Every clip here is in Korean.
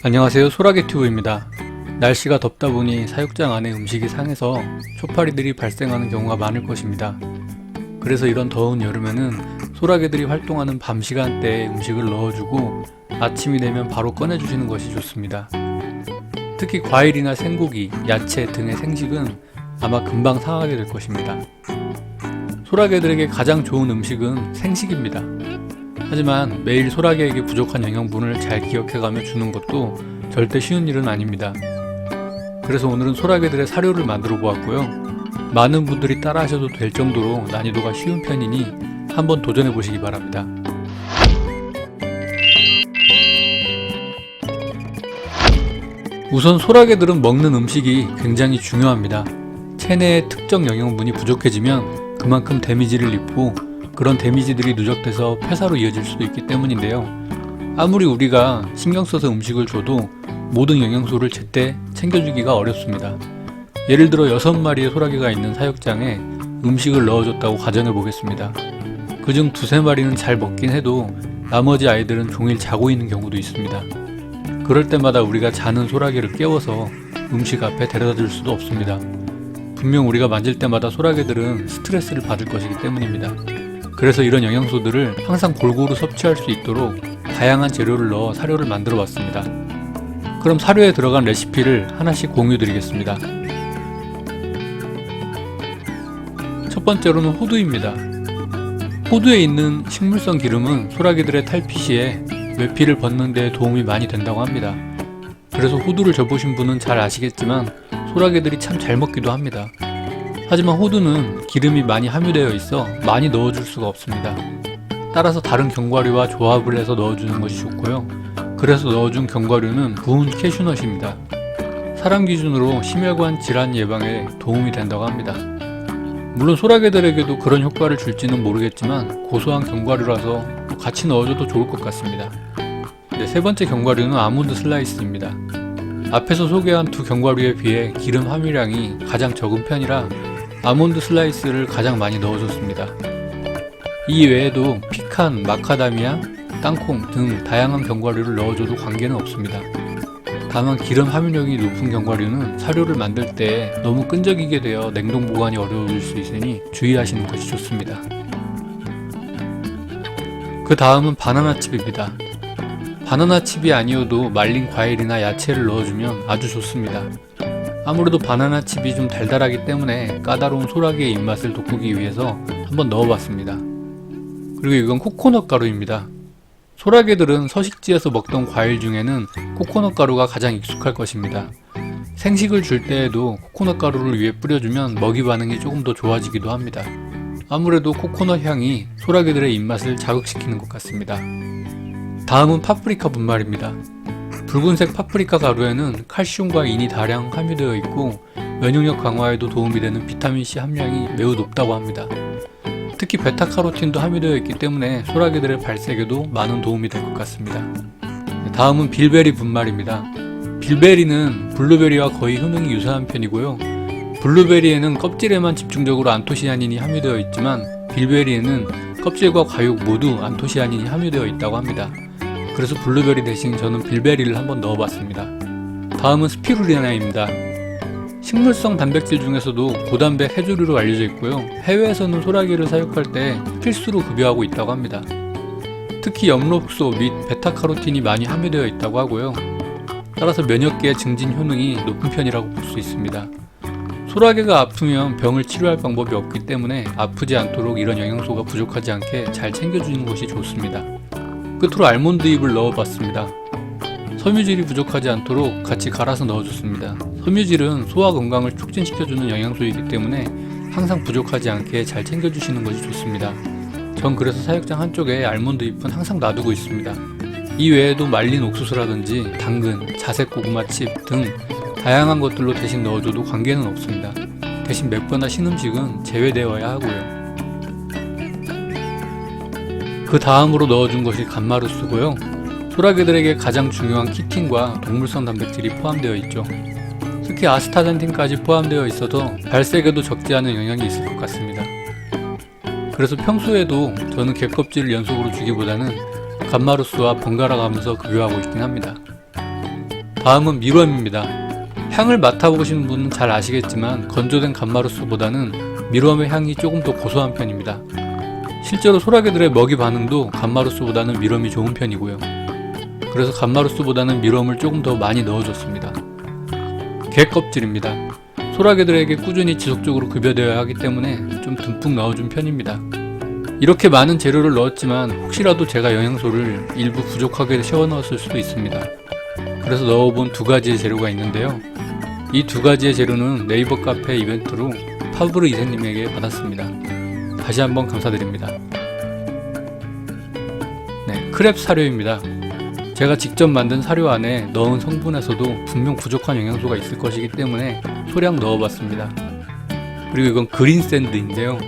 안녕하세요, 소라게튜브입니다. 날씨가 덥다 보니 사육장 안에 음식이 상해서 초파리들이 발생하는 경우가 많을 것입니다. 그래서 이런 더운 여름에는 소라게들이 활동하는 밤 시간대에 음식을 넣어주고 아침이 되면 바로 꺼내주시는 것이 좋습니다. 특히 과일이나 생고기, 야채 등의 생식은 아마 금방 상하게 될 것입니다. 소라게들에게 가장 좋은 음식은 생식입니다. 하지만 매일 소라게에게 부족한 영양분을 잘 기억해가며 주는 것도 절대 쉬운 일은 아닙니다. 그래서 오늘은 소라게들의 사료를 만들어 보았고요. 많은 분들이 따라 하셔도 될 정도로 난이도가 쉬운 편이니 한번 도전해 보시기 바랍니다. 우선 소라게들은 먹는 음식이 굉장히 중요합니다. 체내의 특정 영양분이 부족해지면 그만큼 데미지를 입고 그런 데미지들이 누적돼서 폐사로 이어질 수도 있기 때문인데요. 아무리 우리가 신경 써서 음식을 줘도 모든 영양소를 제때 챙겨주기가 어렵습니다. 예를 들어 6마리의 소라게가 있는 사육장에 음식을 넣어줬다고 가정해 보겠습니다. 그중 2~3마리는 잘 먹긴 해도 나머지 아이들은 종일 자고 있는 경우도 있습니다. 그럴 때마다 우리가 자는 소라게를 깨워서 음식 앞에 데려다 줄 수도 없습니다. 분명 우리가 만질 때마다 소라게들은 스트레스를 받을 것이기 때문입니다. 그래서 이런 영양소들을 항상 골고루 섭취할 수 있도록 다양한 재료를 넣어 사료를 만들어 봤습니다. 그럼 사료에 들어간 레시피를 하나씩 공유 드리겠습니다. 첫 번째로는 호두입니다. 호두에 있는 식물성 기름은 소라게들의 탈피 시에 외피를 벗는 데 도움이 많이 된다고 합니다. 그래서 호두를 줘보신 분은 잘 아시겠지만 소라게들이 참 잘 먹기도 합니다. 하지만 호두는 기름이 많이 함유되어 있어 많이 넣어줄 수가 없습니다. 따라서 다른 견과류와 조합을 해서 넣어주는 것이 좋고요. 그래서 넣어준 견과류는 구운 캐슈넛입니다. 사람 기준으로 심혈관 질환 예방에 도움이 된다고 합니다. 물론 소라게들에게도 그런 효과를 줄지는 모르겠지만 고소한 견과류라서 같이 넣어줘도 좋을 것 같습니다. 세 번째 견과류는 아몬드 슬라이스입니다. 앞에서 소개한 두 견과류에 비해 기름 함유량이 가장 적은 편이라 아몬드 슬라이스를 가장 많이 넣어줬습니다. 이 외에도 피칸, 마카다미아, 땅콩 등 다양한 견과류를 넣어줘도 관계는 없습니다. 다만 기름 함유량이 높은 견과류는 사료를 만들 때 너무 끈적이게 되어 냉동 보관이 어려워질 수 있으니 주의하시는 것이 좋습니다. 그 다음은 바나나칩입니다. 바나나칩이 아니어도 말린 과일이나 야채를 넣어주면 아주 좋습니다. 아무래도 바나나칩이 좀 달달하기 때문에 까다로운 소라게의 입맛을 돋구기 위해서 한번 넣어봤습니다. 그리고 이건 코코넛 가루입니다. 소라게들은 서식지에서 먹던 과일 중에는 코코넛 가루가 가장 익숙할 것입니다. 생식을 줄 때에도 코코넛 가루를 위에 뿌려주면 먹이 반응이 조금 더 좋아지기도 합니다. 아무래도 코코넛 향이 소라게들의 입맛을 자극시키는 것 같습니다. 다음은 파프리카 분말입니다. 붉은색 파프리카 가루에는 칼슘과 인이 다량 함유되어 있고 면역력 강화에도 도움이 되는 비타민C 함량이 매우 높다고 합니다. 특히 베타카로틴도 함유되어 있기 때문에 소라게들의 발색에도 많은 도움이 될 것 같습니다. 다음은 빌베리 분말입니다. 빌베리는 블루베리와 거의 효능이 유사한 편이고요. 블루베리에는 껍질에만 집중적으로 안토시아닌이 함유되어 있지만 빌베리에는 껍질과 과육 모두 안토시아닌이 함유되어 있다고 합니다. 그래서 블루베리 대신 저는 빌베리를 한번 넣어봤습니다. 다음은 스피루리나입니다. 식물성 단백질 중에서도 고단백 해조류로 알려져 있고요. 해외에서는 소라게를 사육할 때 필수로 급여하고 있다고 합니다. 특히 엽록소 및 베타카로틴이 많이 함유되어 있다고 하고요. 따라서 면역계의 증진 효능이 높은 편이라고 볼 수 있습니다. 소라게가 아프면 병을 치료할 방법이 없기 때문에 아프지 않도록 이런 영양소가 부족하지 않게 잘 챙겨주는 것이 좋습니다. 끝으로 알몬드 잎을 넣어봤습니다. 섬유질이 부족하지 않도록 같이 갈아서 넣어줬습니다. 섬유질은 소화 건강을 촉진시켜주는 영양소이기 때문에 항상 부족하지 않게 잘 챙겨주시는 것이 좋습니다. 전 그래서 사육장 한쪽에 알몬드 잎은 항상 놔두고 있습니다. 이 외에도 말린 옥수수라든지 당근, 자색 고구마칩 등 다양한 것들로 대신 넣어줘도 관계는 없습니다. 대신 맵거나 신음식은 제외되어야 하고요. 그 다음으로 넣어준 것이 간마루스고요. 소라게들에게 가장 중요한 키틴과 동물성 단백질이 포함되어 있죠. 특히 아스타잔틴까지 포함되어 있어서 발색에도 적지 않은 영향이 있을 것 같습니다. 그래서 평소에도 저는 개껍질을 연속으로 주기보다는 간마루스와 번갈아 가면서 급여하고 있긴 합니다. 다음은 밀웜입니다. 향을 맡아보신 분은 잘 아시겠지만 건조된 감마루스보다는 밀웜의 향이 조금 더 고소한 편입니다. 실제로 소라게들의 먹이 반응도 감마루스보다는 밀웜이 좋은 편이고요. 그래서 감마루스보다는 밀웜을 조금 더 많이 넣어줬습니다. 게 껍질입니다. 소라게들에게 꾸준히 지속적으로 급여되어야 하기 때문에 좀 듬뿍 넣어준 편입니다. 이렇게 많은 재료를 넣었지만 혹시라도 제가 영양소를 일부 부족하게 채워 넣었을 수도 있습니다. 그래서 넣어본 두 가지의 재료가 있는데요. 이 두 가지의 재료는 네이버 카페 이벤트로 파브르 이세님에게 받았습니다. 다시 한번 감사드립니다. 네, 크랩 사료입니다. 제가 직접 만든 사료 안에 넣은 성분에서도 분명 부족한 영양소가 있을 것이기 때문에 소량 넣어봤습니다. 그리고 이건 그린 샌드인데요.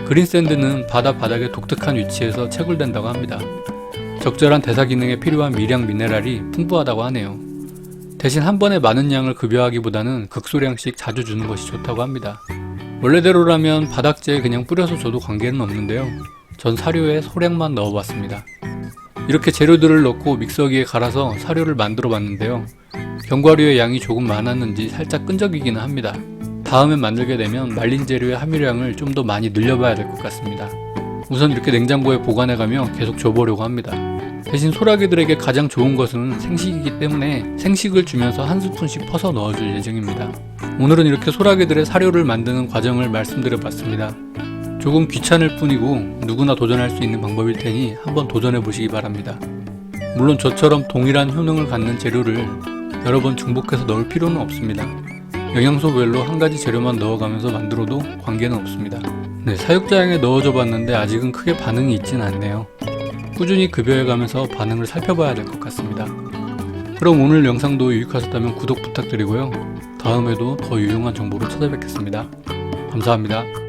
그린 샌드는 바다 바닥의 독특한 위치에서 채굴된다고 합니다. 적절한 대사 기능에 필요한 미량 미네랄이 풍부하다고 하네요. 대신 한 번에 많은 양을 급여하기보다는 극소량씩 자주 주는 것이 좋다고 합니다. 원래대로라면 바닥재에 그냥 뿌려서 줘도 관계는 없는데요. 전 사료에 소량만 넣어봤습니다. 이렇게 재료들을 넣고 믹서기에 갈아서 사료를 만들어 봤는데요. 견과류의 양이 조금 많았는지 살짝 끈적이기는 합니다. 다음에 만들게 되면 말린 재료의 함유량을 좀 더 많이 늘려봐야 될 것 같습니다. 우선 이렇게 냉장고에 보관해가며 계속 줘보려고 합니다. 대신 소라게들에게 가장 좋은 것은 생식이기 때문에 생식을 주면서 한 스푼씩 퍼서 넣어줄 예정입니다. 오늘은 이렇게 소라게들의 사료를 만드는 과정을 말씀드려 봤습니다. 조금 귀찮을 뿐이고 누구나 도전할 수 있는 방법일 테니 한번 도전해 보시기 바랍니다. 물론 저처럼 동일한 효능을 갖는 재료를 여러 번 중복해서 넣을 필요는 없습니다. 영양소별로 한 가지 재료만 넣어가면서 만들어도 관계는 없습니다. 네, 사육자양에 넣어줘 봤는데 아직은 크게 반응이 있진 않네요. 꾸준히 급여해가면서 반응을 살펴봐야 될 것 같습니다. 그럼 오늘 영상도 유익하셨다면 구독 부탁드리고요. 다음에도 더 유용한 정보로 찾아뵙겠습니다. 감사합니다.